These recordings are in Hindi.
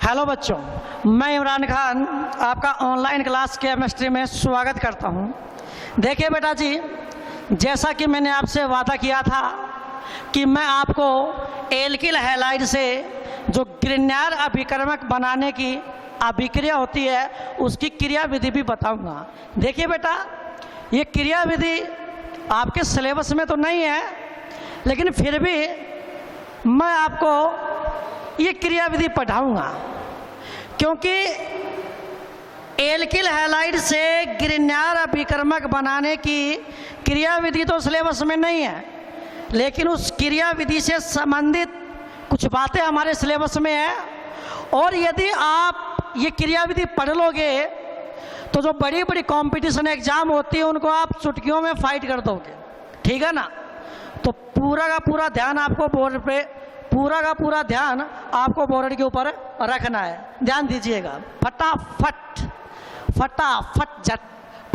हेलो बच्चों, मैं इमरान खान आपका ऑनलाइन क्लास केमिस्ट्री में स्वागत करता हूं। देखिए बेटा जी, जैसा कि मैंने आपसे वादा किया था कि मैं आपको एल्किल हैलाइड से जो ग्रिग्नार अभिकर्मक बनाने की अभिक्रिया होती है उसकी क्रिया विधि भी बताऊंगा। देखिए बेटा, ये क्रिया विधि आपके सिलेबस में तो नहीं है, लेकिन फिर भी मैं आपको ये क्रिया विधि पढ़ाऊंगा, क्योंकि एल्किल हैलाइड से ग्रिग्नार अभिकर्मक बनाने की क्रिया विधि तो सिलेबस में नहीं है, लेकिन उस क्रिया विधि से संबंधित कुछ बातें हमारे सिलेबस में है। और यदि आप ये क्रिया विधि पढ़ लोगे तो जो बड़ी बड़ी कंपटीशन एग्जाम होती है उनको आप चुटकियों में फाइट कर दोगे, ठीक है ना। तो पूरा का पूरा ध्यान आपको बोर्ड पे बोर्ड के ऊपर रखना है। ध्यान दीजिएगा,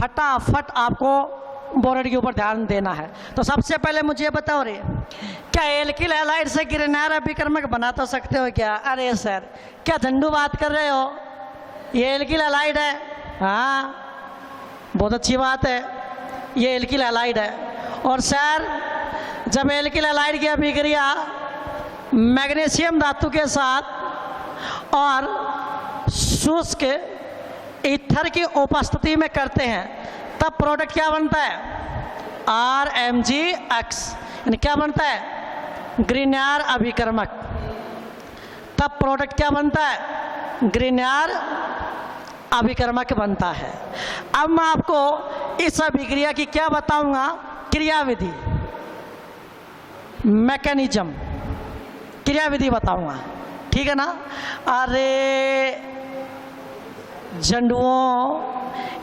फटाफट आपको बोर्ड के ऊपर ध्यान देना है। तो सबसे पहले मुझे बताओ रे, क्या एल्किल हैलाइड से ग्रिग्नार अभिकर्मक बना तो सकते हो क्या? अरे सर, क्या झंडू बात कर रहे हो? ये एल्किल हैलाइड है। हाँ, बहुत अच्छी बात है, ये एल्किल हैलाइड है। और सर, जब एल्किल हैलाइड की अभिक्रिया मैग्नीशियम धातु के साथ और शुष्क ईथर की उपस्थिति में करते हैं तब प्रोडक्ट क्या बनता है? RMgX। यानी क्या बनता है? ग्रिग्नार अभिकर्मक। तब प्रोडक्ट क्या बनता है? ग्रिग्नार अभिकर्मक बनता है। अब मैं आपको इस अभिक्रिया की क्या बताऊंगा? क्रिया विधि, मैकेनिज्म, क्रिया विधि बताऊंगा, ठीक है ना। अरे झंडुओं,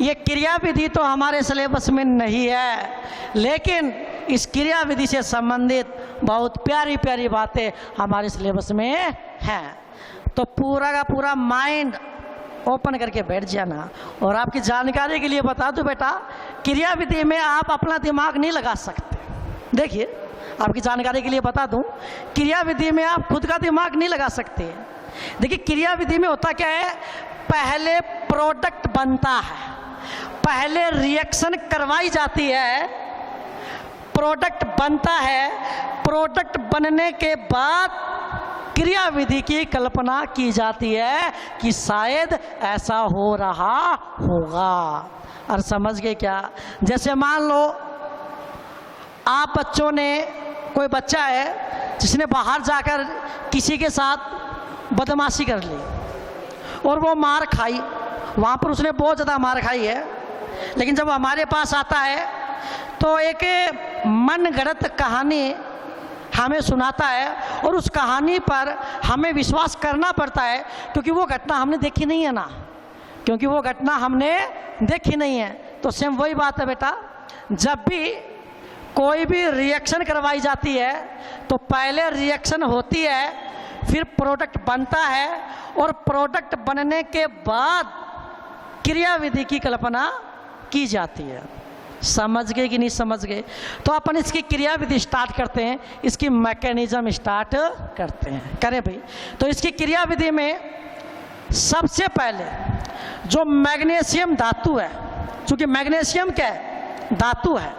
ये क्रिया विधि तो हमारे सिलेबस में नहीं है, लेकिन इस क्रिया विधि से संबंधित बहुत प्यारी प्यारी बातें हमारे सिलेबस में हैं। तो पूरा का पूरा माइंड ओपन करके बैठ जाना। और आपकी जानकारी के लिए बता दूं बेटा, क्रिया विधि में आप अपना दिमाग नहीं लगा सकते। देखिए, आपकी जानकारी के लिए बता दूं, क्रिया विधि में आप खुद का दिमाग नहीं लगा सकते। देखिए, क्रिया विधि में होता क्या है, पहले प्रोडक्ट बनता है, पहले रिएक्शन करवाई जाती है, प्रोडक्ट बनता है, प्रोडक्ट बनने के बाद क्रिया विधि की कल्पना की जाती है कि शायद ऐसा हो रहा होगा। और समझ गए क्या? जैसे मान लो आप बच्चों ने, कोई बच्चा है जिसने बाहर जाकर किसी के साथ बदमाशी कर ली और वो मार खाई, वहाँ पर उसने बहुत ज़्यादा मार खाई है, लेकिन जब हमारे पास आता है तो एक मनगढ़ंत कहानी हमें सुनाता है और उस कहानी पर हमें विश्वास करना पड़ता है, क्योंकि वो घटना हमने देखी नहीं है ना, क्योंकि वो घटना हमने देखी नहीं है। तो सेम वही बात है बेटा, जब भी कोई भी रिएक्शन करवाई जाती है तो पहले रिएक्शन होती है, फिर प्रोडक्ट बनता है, और प्रोडक्ट बनने के बाद क्रिया विधि की कल्पना की जाती है। समझ गए कि नहीं समझ गए? तो अपन इसकी क्रिया विधि स्टार्ट करते हैं, इसकी मैकेनिज्म स्टार्ट करते हैं। करें भाई। तो इसकी क्रिया विधि में सबसे पहले जो मैग्नीशियम धातु है, चूंकि मैग्नीशियम क्या है? धातु है,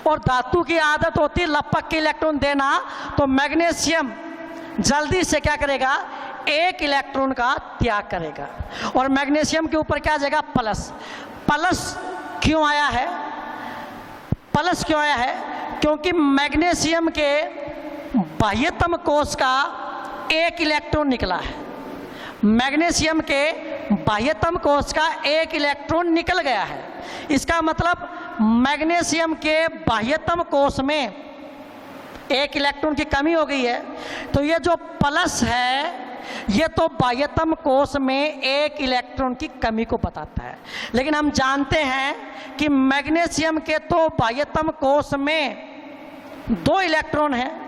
और धातु की आदत होती है लपक के इलेक्ट्रॉन देना, तो मैग्नीशियम जल्दी से क्या करेगा? एक इलेक्ट्रॉन का त्याग करेगा, और मैग्नीशियम के ऊपर क्या आ जाएगा? प्लस। प्लस क्यों आया है? प्लस क्यों आया है? क्योंकि मैग्नीशियम के बाह्यतम कोश का एक इलेक्ट्रॉन निकला है। मैग्नीशियम के बाह्यतम कोश का एक इलेक्ट्रॉन निकल गया है। इसका मतलब मैग्नीशियम के बाह्यतम कोश में एक इलेक्ट्रॉन की कमी हो गई है। तो ये जो प्लस है, ये तो बाह्यतम कोश में एक इलेक्ट्रॉन की कमी को बताता है, लेकिन हम जानते हैं कि मैग्नीशियम के तो बाह्यतम कोश में 2 इलेक्ट्रॉन हैं।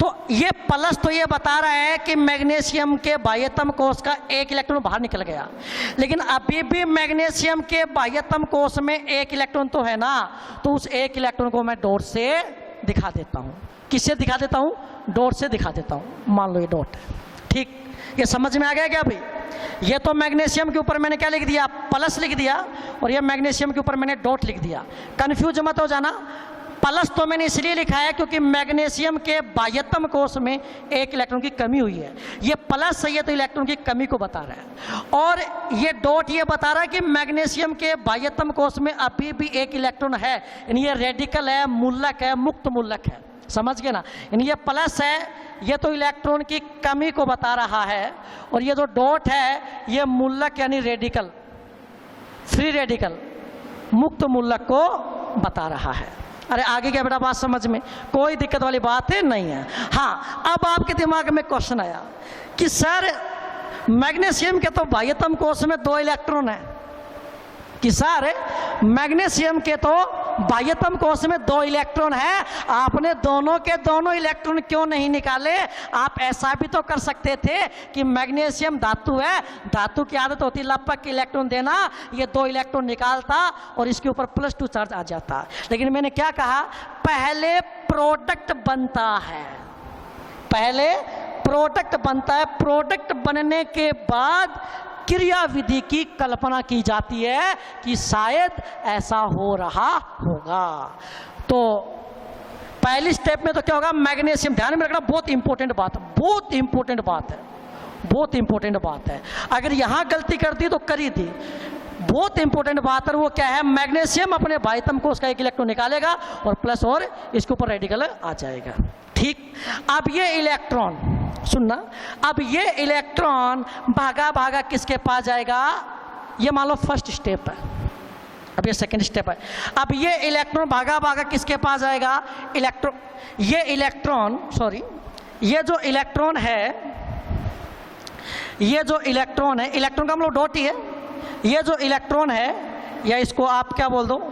तो ये प्लस तो ये बता रहा है कि मैग्नीशियम के बाह्यतम कोश का एक इलेक्ट्रॉन बाहर निकल गया, लेकिन अभी भी मैग्नीशियम के बाह्यतम कोश में एक इलेक्ट्रॉन तो है ना। तो उस एक इलेक्ट्रॉन को मैं डॉट से दिखा देता हूँ। किससे दिखा देता हूँ? डॉट से दिखा देता हूँ। मान लो ये डॉट है, ठीक। ये समझ में आ गया क्या भाई? ये तो मैग्नीशियम के ऊपर मैंने क्या लिख दिया, प्लस लिख दिया, और ये मैग्नीशियम के ऊपर मैंने डॉट लिख दिया। कंफ्यूज मत हो जाना। प्लस तो मैंने इसलिए लिखा है क्योंकि मैग्नीशियम के बाह्यतम कोष में एक इलेक्ट्रॉन की कमी हुई है। ये प्लस है, ये तो इलेक्ट्रॉन की कमी को बता रहा है, और ये डॉट ये बता रहा है कि मैग्नीशियम के बाह्यतम कोष में अभी भी एक इलेक्ट्रॉन है, यानी ये रेडिकल है, मूलक है, मुक्त मूलक है। समझ गए ना? यानी ये प्लस है, ये तो इलेक्ट्रॉन की कमी को बता रहा है, और ये जो डॉट है ये मूलक यानी रेडिकल, फ्री रेडिकल, मुक्त मूलक को बता रहा है। अरे आगे क्या बेटा बात समझ में? कोई दिक्कत वाली बात नहीं है। हाँ, अब आपके दिमाग में क्वेश्चन आया कि सर मैग्नीशियम के तो बाह्यतम कोष में 2 इलेक्ट्रॉन है, कि सर मैग्नीशियम के तो बाह्यतम कोष में 2 इलेक्ट्रॉन है, आपने दोनों के दोनों इलेक्ट्रॉन क्यों नहीं निकाले? आप ऐसा भी तो कर सकते थे कि मैग्नीशियम धातु है, धातु की आदत होती लपक इलेक्ट्रॉन देना, ये 2 इलेक्ट्रॉन निकालता और इसके ऊपर +2 चार्ज आ जाता। लेकिन मैंने क्या कहा, पहले प्रोडक्ट बनता है, पहले प्रोडक्ट बनता है, प्रोडक्ट बनने के बाद क्रिया विधि की कल्पना की जाती है कि शायद ऐसा हो रहा होगा। तो पहली स्टेप में तो क्या होगा, मैग्नीशियम, ध्यान में रखना, बहुत इंपॉर्टेंट बात है, बहुत इंपॉर्टेंट बात है, बहुत इंपॉर्टेंट बात है। अगर यहां गलती कर दी तो करी थी। बहुत इंपॉर्टेंट बात है, वो क्या है, मैग्नीशियम अपने बाह्यतम कोष का एक इलेक्ट्रॉन निकालेगा और प्लस और इसके ऊपर रेडिकल आ जाएगा। ठीक, अब ये इलेक्ट्रॉन सुनना, अब ये इलेक्ट्रॉन भागा भागा किसके पास जाएगा? ये मान लो फर्स्ट स्टेप है, अब ये सेकंड स्टेप है। अब ये इलेक्ट्रॉन भागा भागा किसके पास जाएगा? इलेक्ट्रॉन, ये इलेक्ट्रॉन, सॉरी, ये जो इलेक्ट्रॉन है, ये जो इलेक्ट्रॉन है, इलेक्ट्रॉन का हम लोग डॉट ही है, ये जो इलेक्ट्रॉन है, या इसको आप क्या बोल दो,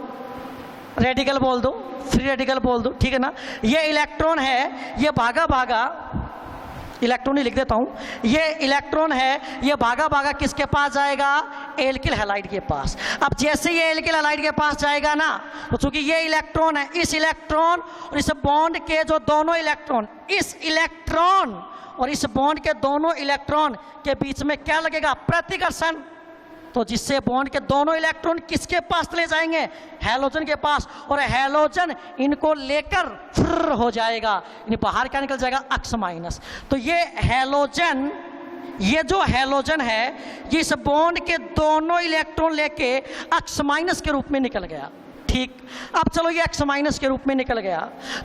रेडिकल बोल दो, फ्री रेडिकल बोल दो, ठीक है ना? ये इलेक्ट्रॉन है, ये भागा भागा, इलेक्ट्रॉन ही लिख देता हूं, ये इलेक्ट्रॉन है, ये भागा भागा किसके पास जाएगा? एल्किल हैलाइड के पास। अब जैसे ये एल्किल हैलाइड के पास जाएगा ना, तो चूंकि ये इलेक्ट्रॉन है, इस इलेक्ट्रॉन और इस बॉन्ड के जो दोनों इलेक्ट्रॉन, इस इलेक्ट्रॉन और इस बॉन्ड के दोनों इलेक्ट्रॉन के बीच में क्या लगेगा? प्रतिकर्षण। तो जिससे बॉन्ड के दोनों इलेक्ट्रॉन किसके पास चले जाएंगे? हैलोजन के पास, और हैलोजन इनको लेकर फिर हो जाएगा, यानी बाहर क्या निकल जाएगा? X minus. तो ये हैलोजन, ये जो हैलोजन है, ये इस बॉन्ड के दोनों इलेक्ट्रॉन लेके अक्स माइनस के रूप में निकल गया। ठीक, अब चलो ये एक्स माइनस के रूप में निकल गया,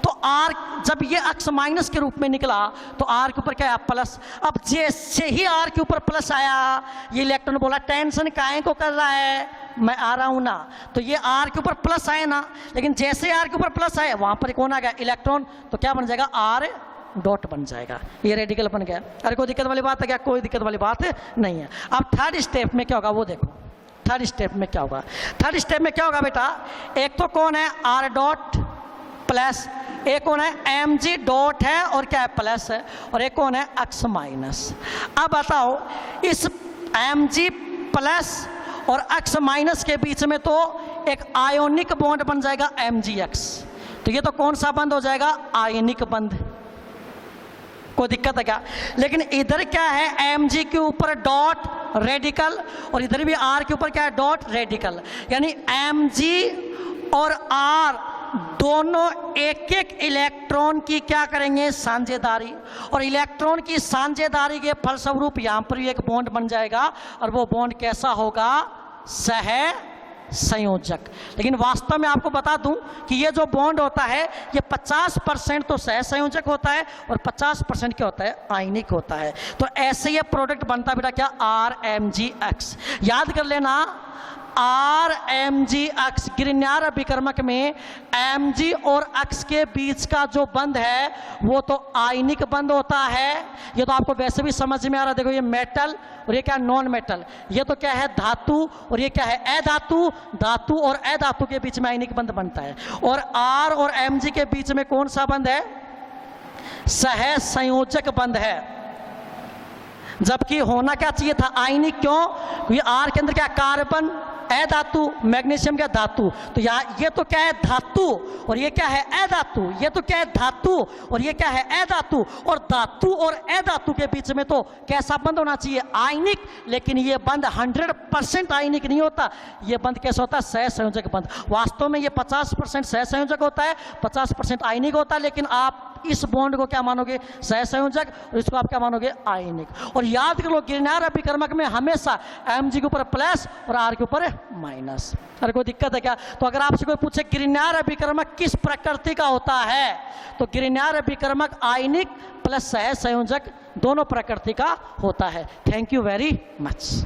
तो आर, जब ये एक्स माइनस के रूप में निकला तो आर के ऊपर क्या है? प्लस। अब जैसे ही आर के ऊपर प्लस आया, ये इलेक्ट्रॉन बोला टेंशन काहे को कर रहा है, मैं आ रहा हूं ना, तो ये आर के ऊपर प्लस आए ना, लेकिन जैसे आर के ऊपर प्लस आए वहां पर कौन आ गया? इलेक्ट्रॉन। तो क्या बन जाएगा? आर डॉट बन जाएगा, ये रेडिकल बन गया। अरे कोई दिक्कत वाली बात है क्या? कोई दिक्कत वाली बात नहीं है। अब थर्ड स्टेप में क्या होगा वो देखो, थर्ड स्टेप में क्या होगा? थर्ड स्टेप में क्या होगा बेटा? एक तो कौन है? आर डॉट प्लस, एक कौन है? एम जी डॉट है और क्या है? प्लस है, और एक कौन है? X minus. अब बताओ, इस एम जी प्लस और एक्स माइनस के बीच में तो एक आयोनिक बॉन्ड बन जाएगा एम जी एक्स, तो ये तो कौन सा बंद हो जाएगा? आयनिक बंद। कोई दिक्कत है क्या? लेकिन इधर क्या है? एम जी के ऊपर डॉट रेडिकल, और इधर भी आर के ऊपर क्या है? Dot radical. यानी एम जी और आर दोनों एक एक इलेक्ट्रॉन की क्या करेंगे? साझेदारी, और इलेक्ट्रॉन की साझेदारी के फलस्वरूप यहां पर भी एक बॉन्ड बन जाएगा, और वो बॉन्ड कैसा होगा? सह संयोजक। लेकिन वास्तव में आपको बता दूं कि ये जो बॉन्ड होता है, ये 50% तो सह संयोजक होता है और 50% क्या होता है? आयनिक होता है। तो ऐसे ये प्रोडक्ट बनता है बेटा क्या? R M G X. याद कर लेना, R M G X, Grignard अभिकर्मक में एम जी और एक्स के बीच का जो बंध है वो तो आयनिक बंध होता है। ये तो आपको वैसे भी समझ में आ रहा है। देखो ये मेटल और ये क्या? Non metal. ये तो क्या है? धातु, और ये क्या है? अधातु। धातु और अधातु के बीच में आयनिक बंध बनता है। और आर और एम जी के बीच में कौन सा बंध है? सह संयोजक बंध है। जबकि होना क्या चाहिए था आयनिक। क्यों? क्योंकि आर के अंदर क्या कार्बन अधातु, मैग्नीशियम क्या धातु, तो यहाँ ये तो क्या है धातु और ये क्या है अधातु, ये तो क्या है धातु और ये क्या है अधातु, और धातु और अधातु के बीच में तो कैसा बंध होना चाहिए आयनिक। लेकिन ये बंध 100% आयनिक नहीं होता, ये बंध कैसा होता है सहसंयोजक बंध। वास्तव में ये 50% सहसंयोजक होता है, 50% आयनिक होता है, लेकिन आप इस बॉन्ड को क्या मानोगे सहसंयोजक और इसको आप क्या मानोगे आयनिक। और याद कर लो गिरनार अभिकर्मक में हमेशा Mg के ऊपर प्लस और R के ऊपर माइनस। अरे कोई दिक्कत है क्या? तो अगर आपसे कोई पूछे गिरनार अभिकर्मक किस प्रकृति का होता है, तो गिरनार अभिकर्मक आयनिक प्लस सहसंयोजक दोनों प्रकृति का होता है। Thank you very much.